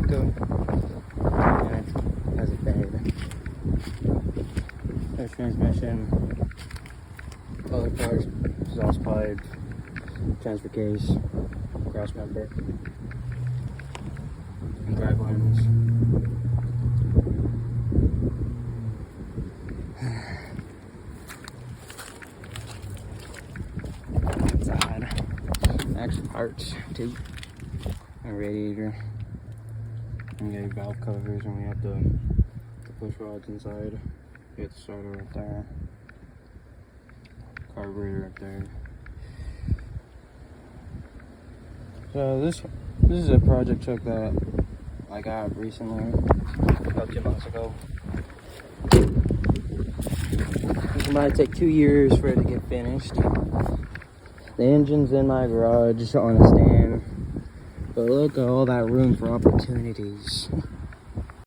Mexico. And it has a bed. There's transmission. Other cars, exhaust pipe, transfer case, cross member, and drag lines. Inside, actually parts, tape, and radiator. And you got your valve covers, and we have the push rods inside. You have the starter right there. Carburetor up there. So this is a project truck that I got recently, about 2 months ago. It might take 2 years for it to get finished. The engine's in my garage on a stand, but look at all that room for opportunities.